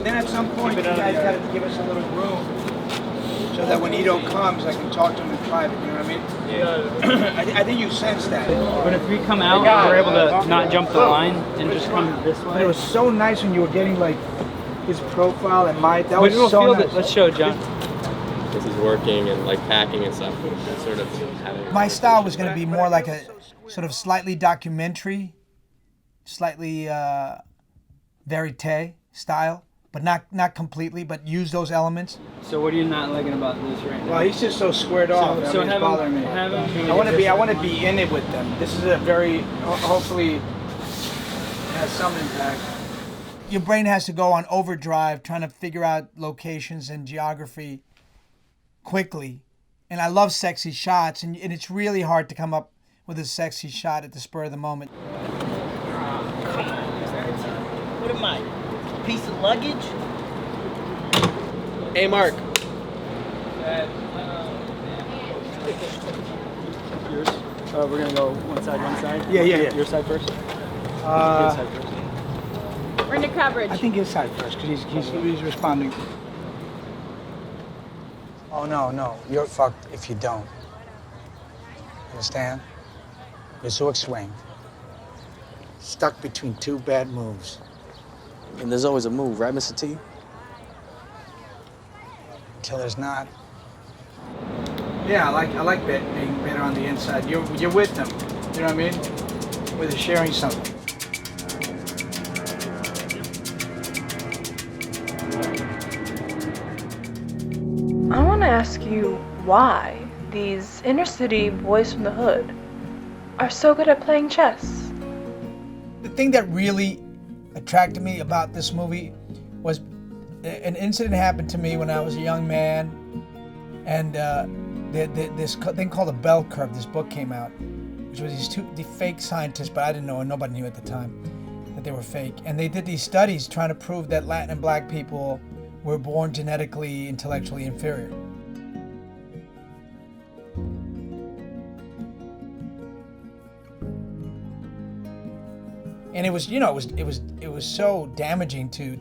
But then at some point, you guys got to give us a little room so that when Ito comes, I can talk to him in private, you know what I mean? Yeah. I think you sense that. But if we come out, we're able to not jump the line and just come this way. But it was so nice when you were getting like his profile and that was so nice. Let's show John. This is working and like packing and stuff. Sort of having my style was going to be more like a sort of slightly documentary, slightly verite style, but not completely, but use those elements. So what are you not liking about this right now? Well, he's just so squared off. So it's bothering me. I want to be in it with them. This is a very hopefully has some impact. Your brain has to go on overdrive trying to figure out locations and geography quickly. And I love sexy shots, and it's really hard to come up with a sexy shot at the spur of the moment. What am I? Piece of luggage? Hey, Mark. Yours? We're gonna go one side. Yeah. Your side first? His side first. We're into coverage. I think his side first, because he's responding. Oh, no. You're fucked if you don't. Understand? You're so swing. Stuck between two bad moves. And there's always a move, right, Mr. T? Till there's not. Yeah, I like being better on the inside. You're with them. You know what I mean? Where they're sharing something. I want to ask you why these inner city boys from the hood are so good at playing chess. The thing that really attracted me about this movie was an incident happened to me when I was a young man, and this thing called a bell curve, this book came out, which was the fake scientists, but I didn't know, and nobody knew at the time that they were fake. And they did these studies trying to prove that Latin and black people were born genetically, intellectually inferior. And it was so damaging to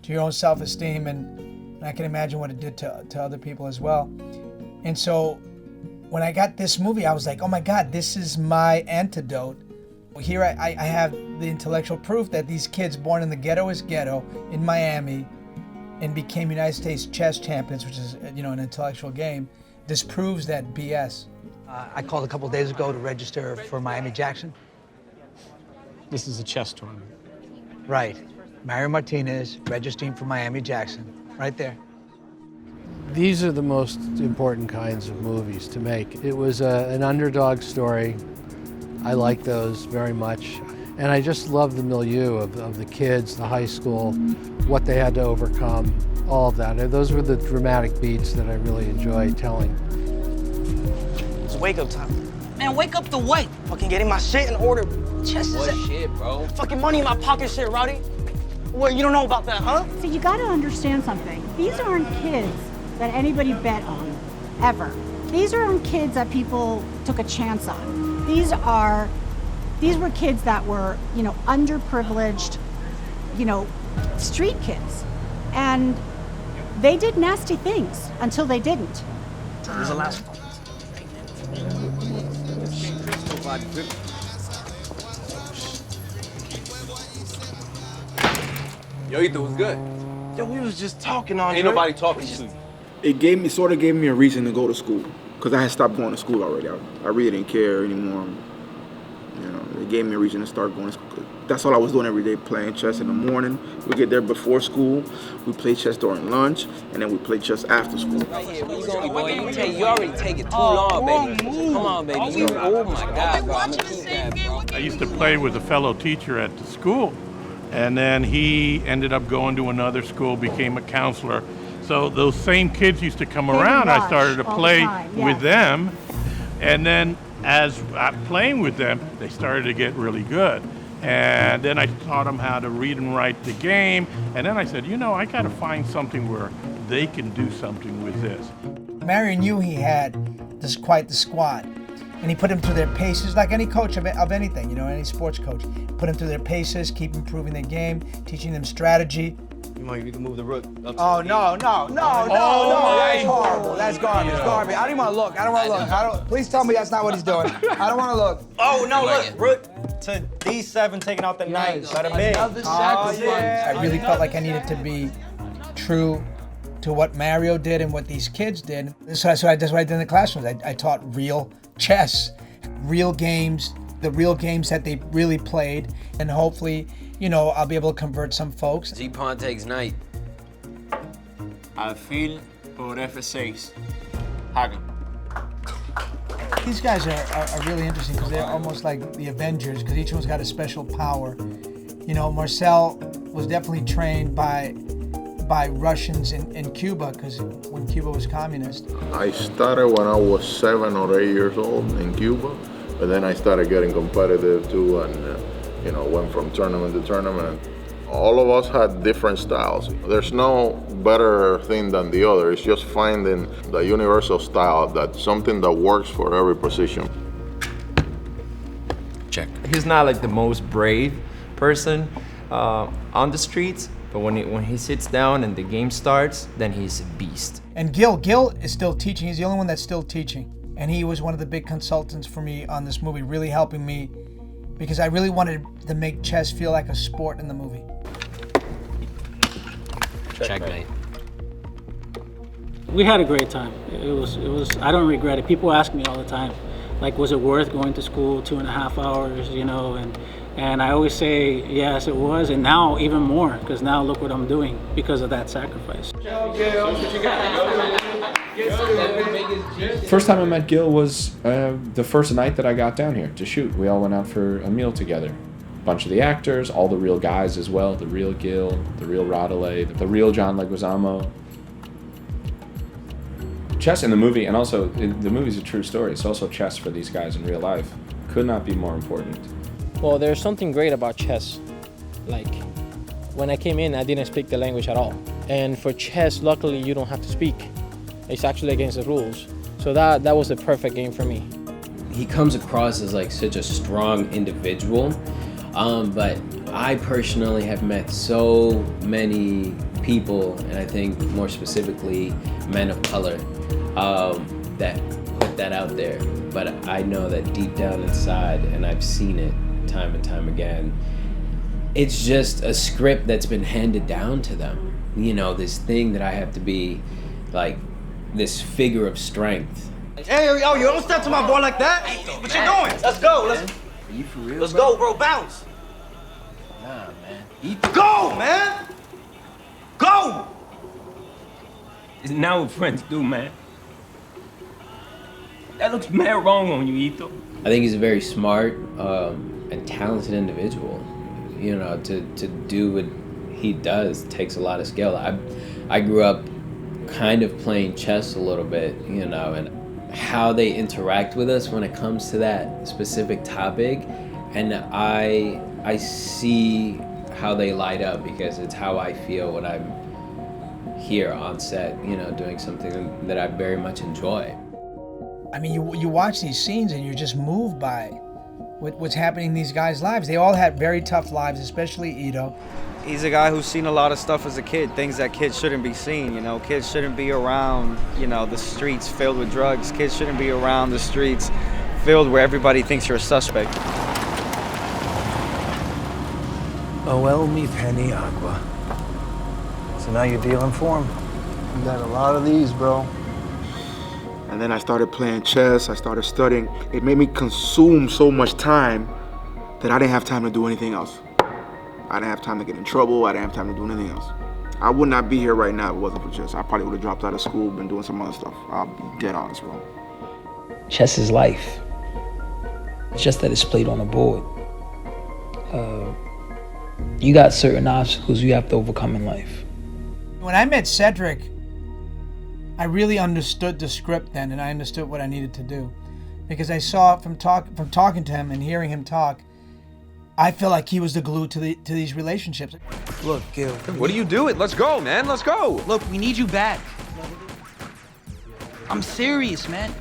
your own self-esteem, and I can imagine what it did to other people as well. And so when I got this movie, I was like, oh my God, this is my antidote. Here I have the intellectual proof that these kids born in the ghettoest ghetto in Miami and became United States chess champions, which is an intellectual game, disproves that BS. I called a couple days ago to register for Miami Jackson. This is a chess tournament. Right. Marcel Martinez registering for Miami Jackson. Right there. These are the most important kinds of movies to make. It was an underdog story. I like those very much. And I just love the milieu of the kids, the high school, what they had to overcome, all of that. And those were the dramatic beats that I really enjoy telling. It's wake up time. Man, wake up to what? Fucking getting my shit in order. Chess is what shit, bro? Fucking money in my pocket shit, Rowdy. What, you don't know about that, huh? See, you gotta understand something. These aren't kids that anybody bet on, ever. These aren't kids that people took a chance on. These were kids that were, underprivileged, street kids. And they did nasty things until they didn't. It was the last one. Yo, Ethan, what's good? Yo, we was just talking on. Ain't nobody talking to you. It sort of gave me a reason to go to school, because I had stopped going to school already. I really didn't care anymore. It gave me a reason to start going to school. That's all I was doing every day, playing chess in the morning. We get there before school, we play chess during lunch, and then we play chess after school. Right here, where you going, boy? You already take it too long, baby. Come on, baby. Oh my God, bro. I'm gonna keep that, bro. I used to play with a fellow teacher at the school, and then he ended up going to another school, became a counselor. So those same kids used to come around. I started to play with them, and then as I'm playing with them, they started to get really good. And then I taught them how to read and write the game. And then I said, I got to find something where they can do something with this. Marion knew he had quite the squad. And he put them through their paces, like any coach of anything, any sports coach. Put them through their paces, keep improving their game, teaching them strategy. You can move the rook up. Oh, no. That's horrible. That's garbage. Garbage. I don't even want to look. I don't want to look. Please tell me that's not what he's doing. I don't want to look. Oh, no, look. Rook to D7, taking out the knight. Bada bing. I really felt like I needed to be true to what Mario did and what these kids did. That's what I did in the classrooms. I taught real chess, real games, the real games that they really played, and hopefully, you know, I'll be able to convert some folks. G-Pawn takes knight. Alfil por F6. Hagen. These guys are really interesting because they're almost like the Avengers because each one's got a special power. You know, Marcel was definitely trained by Russians in Cuba because when Cuba was communist. I started when I was 7 or 8 years old in Cuba, but then I started getting competitive too and you know, went from tournament to tournament. All of us had different styles. There's no better thing than the other. It's just finding the universal style, that's something that works for every position. Check. He's not like the most brave person on the streets, but when he sits down and the game starts, then he's a beast. And Gil is still teaching. He's the only one that's still teaching. And he was one of the big consultants for me on this movie, really helping me because I really wanted to make chess feel like a sport in the movie. Checkmate. We had a great time. It was. I don't regret it. People ask me all the time, like, was it worth going to school 2.5 hours, you know? And I always say, yes, it was, and now even more, because now look what I'm doing because of that sacrifice. First time I met Gil was the first night that I got down here to shoot. We all went out for a meal together. A bunch of the actors, all the real guys as well, the real Gil, the real Rodelay, the real John Leguizamo. Chess in the movie, and also the movie's a true story. It's also chess for these guys in real life. Could not be more important. Well, there's something great about chess. Like, when I came in, I didn't speak the language at all. And for chess, luckily, you don't have to speak. It's actually against the rules. So that was the perfect game for me. He comes across as like such a strong individual, but I personally have met so many people, and I think more specifically men of color, that put that out there. But I know that deep down inside, and I've seen it time and time again, it's just a script that's been handed down to them. You know, this thing that I have to be like this figure of strength. Hey, yo, you don't step to my boy like that. What you doing? Let's go. Are you for real? Let's go, bro. Bounce. Nah, man. Go, man. Go. It's not what friends do, man. That looks mad wrong on you, Ito. I think he's a very smart and talented individual. You know, to do what he does takes a lot of skill. I grew up kind of playing chess a little bit, you know, and how they interact with us when it comes to that specific topic, and I see how they light up because it's how I feel when I'm here on set, you know, doing something that I very much enjoy. I mean, you watch these scenes and you're just moved by what's happening in these guys' lives. They all had very tough lives, especially Ito. He's a guy who's seen a lot of stuff as a kid, things that kids shouldn't be seeing, you know. Kids shouldn't be around, you know, the streets filled with drugs. Kids shouldn't be around the streets filled where everybody thinks you're a suspect. Oh, well, me Paniagua. So now you're dealing for him? You got a lot of these, bro. And then I started playing chess, I started studying. It made me consume so much time that I didn't have time to do anything else. I didn't have time to get in trouble, I didn't have time to do anything else. I would not be here right now if it wasn't for chess. I probably would have dropped out of school, been doing some other stuff. I'll be dead honest, bro. Chess is life. It's just that it's played on a board. You got certain obstacles you have to overcome in life. When I met Sedrick, I really understood the script then, and I understood what I needed to do. Because I saw from talking to him and hearing him talk, I feel like he was the glue to these relationships. Look, Gil. What are you doing? Let's go, man. Let's go. Look, we need you back. I'm serious, man.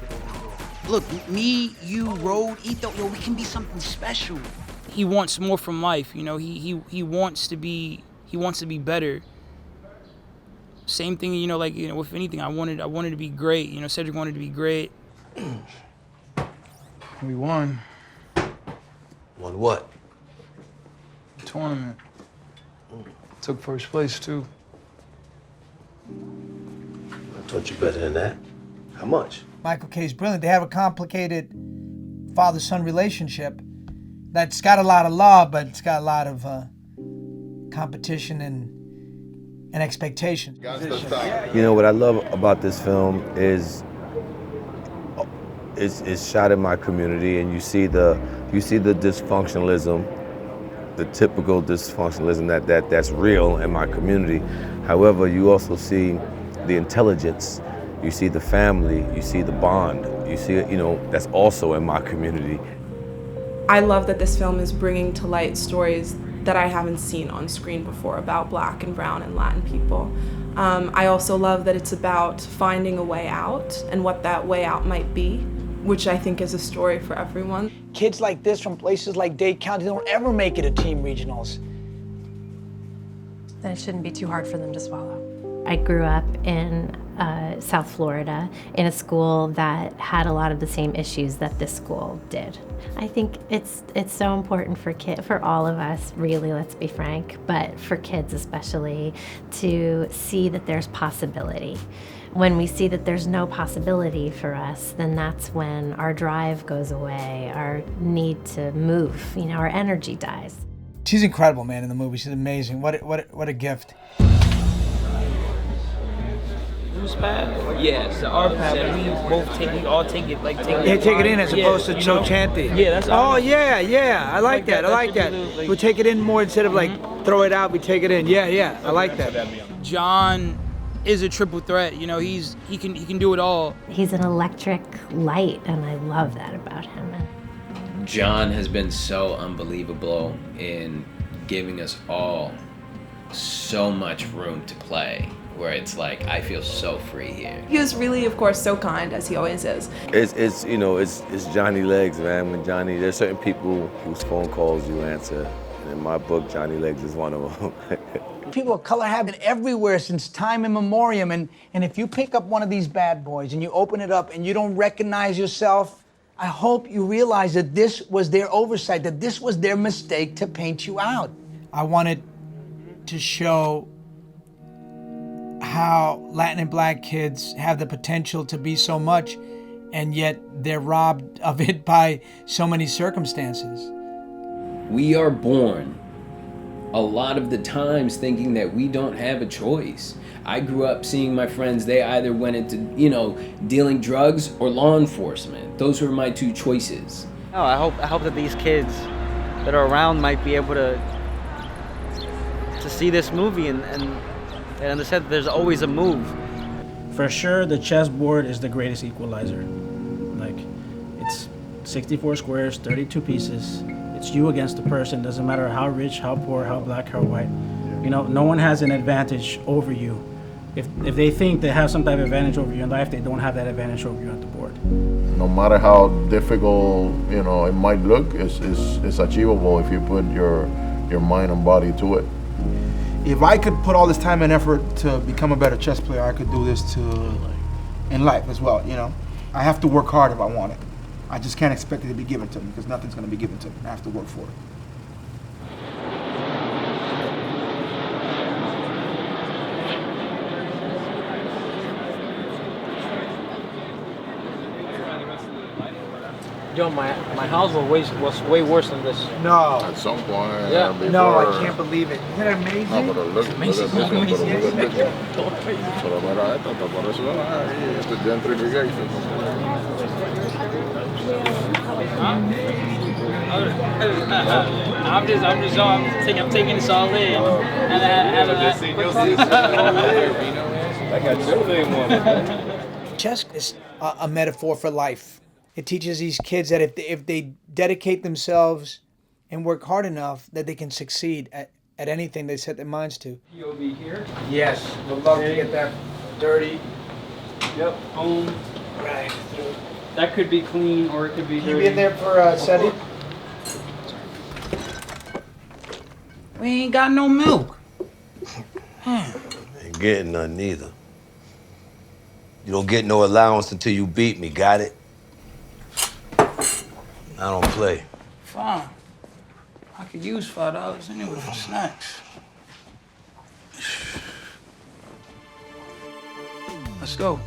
Look, me, you, Rode, Ito, yo, we can be something special. He wants more from life, you know. He wants to be better, same thing, you know, like, you know, with anything, I wanted to be great. You know, Sedrick wanted to be great. We won. Won what? The tournament. Took first place, too. I taught you better than that. How much? Michael K's brilliant. They have a complicated father-son relationship that's got a lot of love, but it's got a lot of competition and expectation. You know what I love about this film is it's shot in my community, and you see the dysfunctionalism, the typical dysfunctionalism that's real in my community. However, you also see the intelligence, you see the family, you see the bond, you see, you know, that's also in my community. I love that this film is bringing to light stories that I haven't seen on screen before about Black and brown and Latin people. I also love that it's about finding a way out and what that way out might be, which I think is a story for everyone. Kids like this from places like Dade County don't ever make it to team regionals. Then it shouldn't be too hard for them to swallow. I grew up in South Florida in a school that had a lot of the same issues that this school did. I think it's so important for all of us, really, let's be frank, but for kids especially, to see that there's possibility. When we see that there's no possibility for us, then that's when our drive goes away, our need to move, you know, our energy dies. She's incredible, man, in the movie. She's amazing. What a gift. Whose pad? Yes, our pad. We all take it like take it. Yeah, take it in as opposed to so chanty. Yeah, that's. Oh yeah. I like that. I like that. We take it in more instead of like throw it out. We take it in. Yeah. I like that. John is a triple threat. You know, he can do it all. He's an electric light, and I love that about him. John has been so unbelievable in giving us all so much room to play, where it's like, I feel so free here. He was really, of course, so kind, as he always is. It's you know, it's Johnny Legs, man. When Johnny, there's certain people whose phone calls you answer. And in my book, Johnny Legs is one of them. People of color have been everywhere since time immemorial, and if you pick up one of these bad boys and you open it up and you don't recognize yourself, I hope you realize that this was their oversight, that this was their mistake to paint you out. I wanted to show how Latin and Black kids have the potential to be so much, and yet they're robbed of it by so many circumstances. We are born a lot of the times thinking that we don't have a choice. I grew up seeing my friends, they either went into, you know, dealing drugs or law enforcement. Those were my two choices. No, I hope that these kids that are around might be able to see this movie and understand that there's always a move. For sure, the chessboard is the greatest equalizer. Like, it's 64 squares, 32 pieces. It's you against the person. Doesn't matter how rich, how poor, how black, how white. You know, no one has an advantage over you. If they think they have some type of advantage over you in life, they don't have that advantage over you at the board. No matter how difficult, you know, it might look, it's achievable if you put your mind and body to it. If I could put all this time and effort to become a better chess player, I could do this in life as well, you know. I have to work hard if I want it. I just can't expect it to be given to me, because nothing's going to be given to me. I have to work for it. Yo, my house was way worse than this. No. At some point, yeah. before, No, I can't believe it. Isn't that amazing? No, pero look at this one, pero look at this one. Pero mira esto, por eso ahí, esto es gentrification. I'm taking this all in. Chess is a metaphor for life. It teaches these kids that if they dedicate themselves and work hard enough, that they can succeed at anything they set their minds to. You'll be here? Yes, would love to get that dirty. Yep, home. Right. That could be clean or it could be dirty. You be in there for Seddy? We ain't got no milk. Ain't getting none neither. You don't get no allowance until you beat me, got it? I don't play. Fine. I could use $5 anyway for snacks. Let's go.